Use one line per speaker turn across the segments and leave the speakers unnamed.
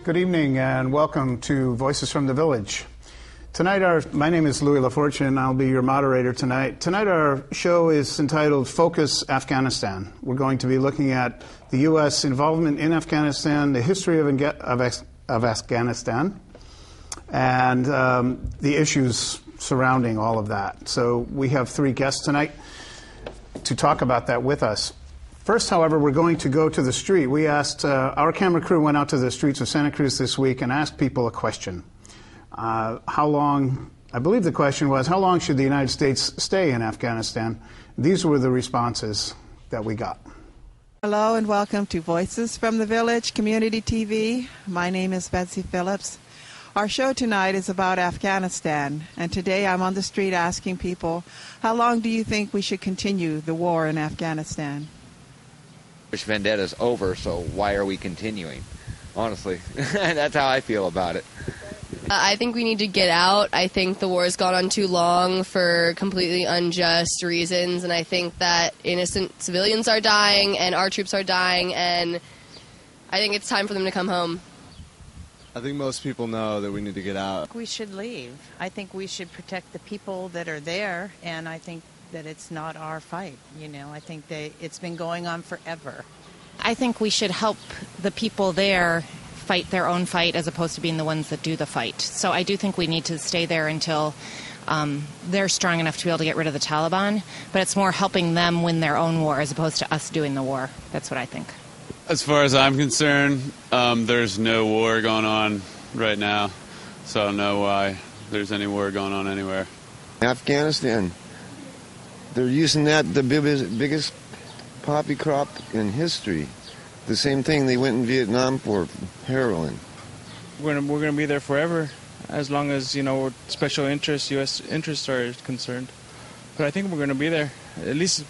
Good evening and welcome to Voices from the Village. Tonight, my name is Louis LaFortune. I'll be your moderator tonight. Tonight our show is entitled Focus Afghanistan. We're going to be looking at the U.S. involvement in Afghanistan, the history of Afghanistan, and the issues surrounding all of that. So we have three guests tonight to talk about that with us. First, however, we're going to go to the street. We asked, our camera crew went out to the streets of Santa Cruz this week and asked people a question. How long, I believe the question was, how long should the United States stay in Afghanistan? These were the responses that we got.
Hello and welcome to Voices from the Village Community TV. My name is Betsy Phillips. Our show tonight is about Afghanistan, and today I'm on the street asking people, how long do you think we should continue the war in Afghanistan?
Which vendetta is over, so why are we continuing? Honestly, that's how I feel about it.
I think we need to get out. I think the war has gone on too long for completely unjust reasons, and I think that innocent civilians are dying and our troops are dying, and I think it's time for them to come home.
I think most people know that we need to get out.
We should leave. I think we should protect the people that are there, and I think that it's not our fight. You know, I think it's been going on forever.
I think we should help the people there fight their own fight as opposed to being the ones that do the fight. So I do think we need to stay there until they're strong enough to be able to get rid of the Taliban, but it's more helping them win their own war as opposed to us doing the war. That's what I think.
As far as I'm concerned, there's no war going on right now, so I don't know why there's any war going on anywhere.
Afghanistan, they're using that, the biggest poppy crop in history. The same thing they went in Vietnam for, heroin.
We're gonna be there forever, as long as, you know, special interests, U.S. interests are concerned. But I think we're gonna be there, at least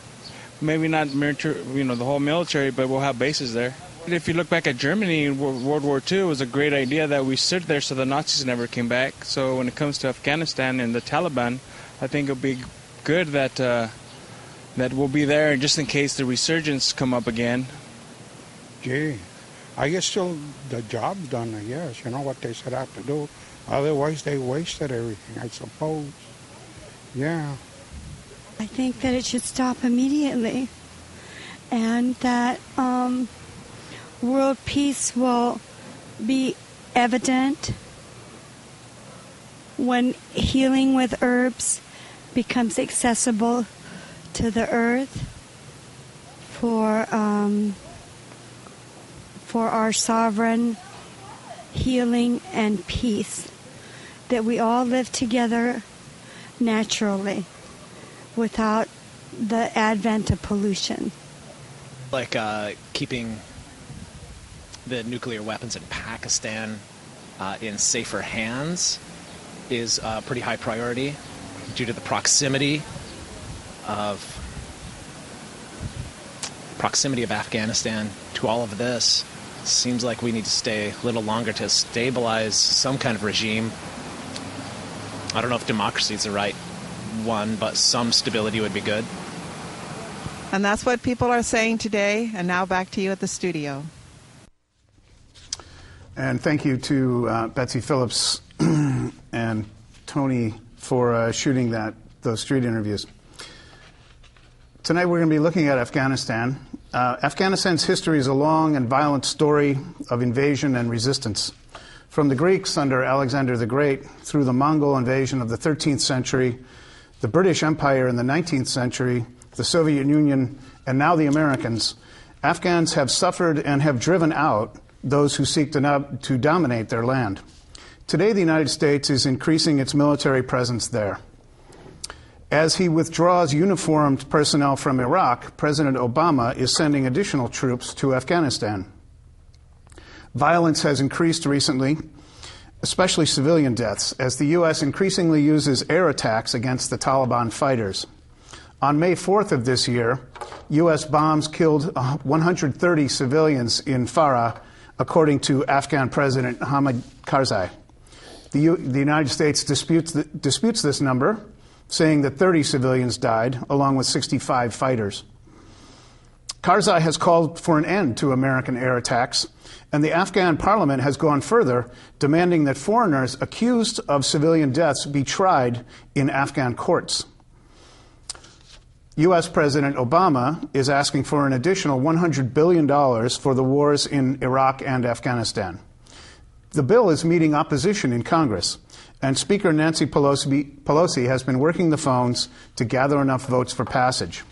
maybe not military, you know, the whole military, but we'll have bases there. If you look back at Germany in World War II, it was a great idea that we stood there so the Nazis never came back. So when it comes to Afghanistan and the Taliban, I think it'll be good that that we'll be there just in case the resurgence come up again.
Gee, I guess still the job's done, I guess, you know, what they set out to do. Otherwise, they wasted everything, I suppose. Yeah.
I think that it should stop immediately, and that world peace will be evident when healing with herbs becomes accessible to the earth for our sovereign healing and peace, that we all live together naturally without the advent of pollution.
Like keeping the nuclear weapons in Pakistan in safer hands is a pretty high priority due to the proximity of Afghanistan to all of this. Seems like we need to stay a little longer to stabilize some kind of regime. I don't know if democracy is the right one, but some stability would be good.
And that's what people are saying today. And now back to you at the studio.
And thank you to Betsy Phillips and Tony for shooting those street interviews. Tonight we're going to be looking at Afghanistan. Afghanistan's history is a long and violent story of invasion and resistance. From the Greeks under Alexander the Great through the Mongol invasion of the 13th century, the British Empire in the 19th century, the Soviet Union, and now the Americans, Afghans have suffered and have driven out those who seek to dominate their land. Today, the United States is increasing its military presence there. As he withdraws uniformed personnel from Iraq, President Obama is sending additional troops to Afghanistan. Violence has increased recently, especially civilian deaths, as the U.S. increasingly uses air attacks against the Taliban fighters. On May 4th of this year, U.S. bombs killed 130 civilians in Farah, according to Afghan President Hamid Karzai. The United States disputes this number, saying that 30 civilians died, along with 65 fighters. Karzai has called for an end to American air attacks, and the Afghan parliament has gone further, demanding that foreigners accused of civilian deaths be tried in Afghan courts. U.S. President Obama is asking for an additional $100 billion for the wars in Iraq and Afghanistan. The bill is meeting opposition in Congress, and Speaker Nancy Pelosi has been working the phones to gather enough votes for passage.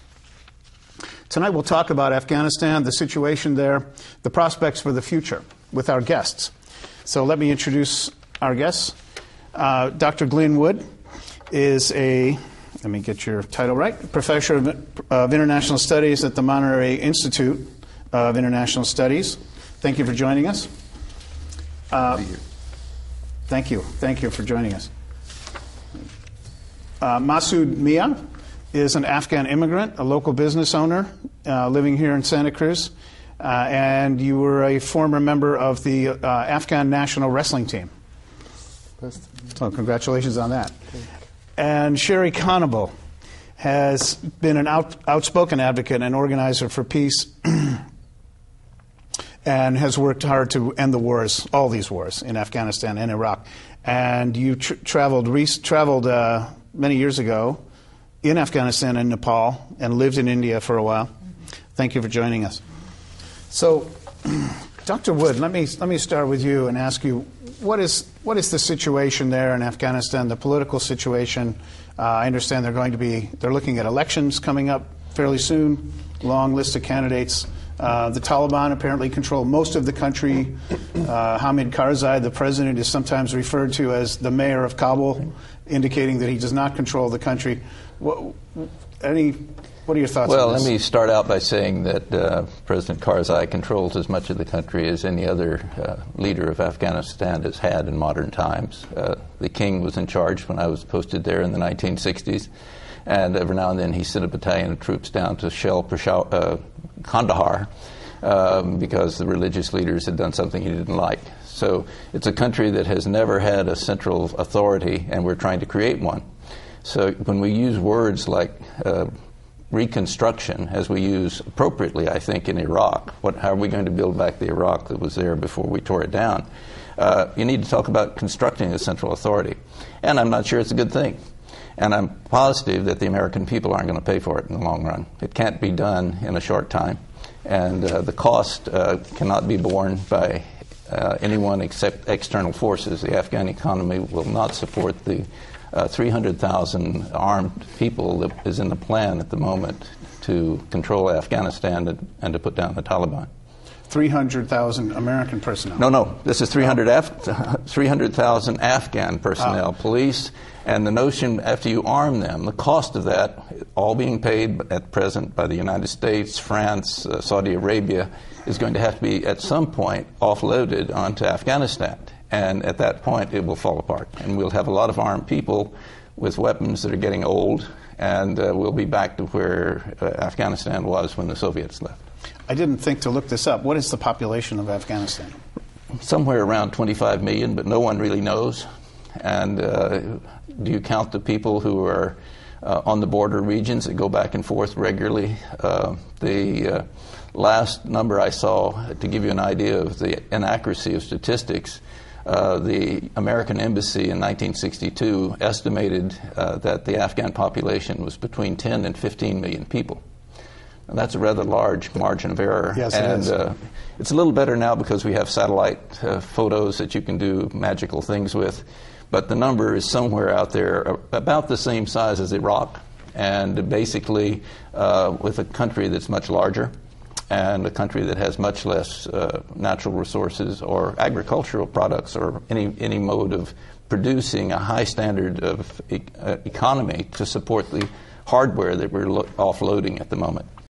Tonight we'll talk about Afghanistan, the situation there, the prospects for the future with our guests. So let me introduce our guests. Dr. Glyn Wood is let me get your title right, Professor of International Studies at the Monterey Institute of International Studies. Thank you for joining us. Thank you. Thank you for joining us. Masood Mia is an Afghan immigrant, a local business owner living here in Santa Cruz, and you were a former member of the Afghan national wrestling team. So congratulations on that. And Sherry Conable has been an outspoken advocate and organizer for peace and has worked hard to end the wars, all these wars, in Afghanistan and Iraq. And you traveled many years ago in Afghanistan and Nepal and lived in India for a while. Thank you for joining us. So, Dr. Wood, let me start with you and ask you, what is the situation there in Afghanistan, the political situation? I understand they're looking at elections coming up fairly soon, long list of candidates. The Taliban apparently control most of the country. Hamid Karzai, the president, is sometimes referred to as the mayor of Kabul, indicating that he does not control the country. What are your thoughts on this?
Well, let me start out by saying that President Karzai controls as much of the country as any other leader of Afghanistan has had in modern times. The king was in charge when I was posted there in the 1960s, and every now and then he sent a battalion of troops down to shell Kandahar because the religious leaders had done something he didn't like. So it's a country that has never had a central authority, and we're trying to create one. So when we use words like reconstruction, as we use appropriately, I think, in Iraq, how are we going to build back the Iraq that was there before we tore it down? You need to talk about constructing a central authority. And I'm not sure it's a good thing. And I'm positive that the American people aren't going to pay for it in the long run. It can't be done in a short time. And the cost cannot be borne by anyone except external forces. The Afghan economy will not support the 300,000 armed people that is in the plan at the moment to control Afghanistan and to put down the Taliban.
300,000 American personnel?
No. This is 300,000 Afghan personnel, police, and the notion after you arm them, the cost of that, all being paid at present by the United States, France, Saudi Arabia, is going to have to be at some point offloaded onto Afghanistan. And at that point, it will fall apart. And we'll have a lot of armed people with weapons that are getting old, and we'll be back to where Afghanistan was when the Soviets left.
I didn't think to look this up. What is the population of Afghanistan?
Somewhere around 25 million, but no one really knows. And do you count the people who are on the border regions that go back and forth regularly? The last number I saw, to give you an idea of the inaccuracy of statistics, the American Embassy in 1962 estimated that the Afghan population was between 10 and 15 million people. And that's a rather large margin of error.
Yes,
and
it is.
It's a little better now because we have satellite photos that you can do magical things with. But the number is somewhere out there about the same size as Iraq, and basically with a country that's much larger and a country that has much less natural resources or agricultural products or any mode of producing a high standard of economy to support the hardware that we're offloading at the moment.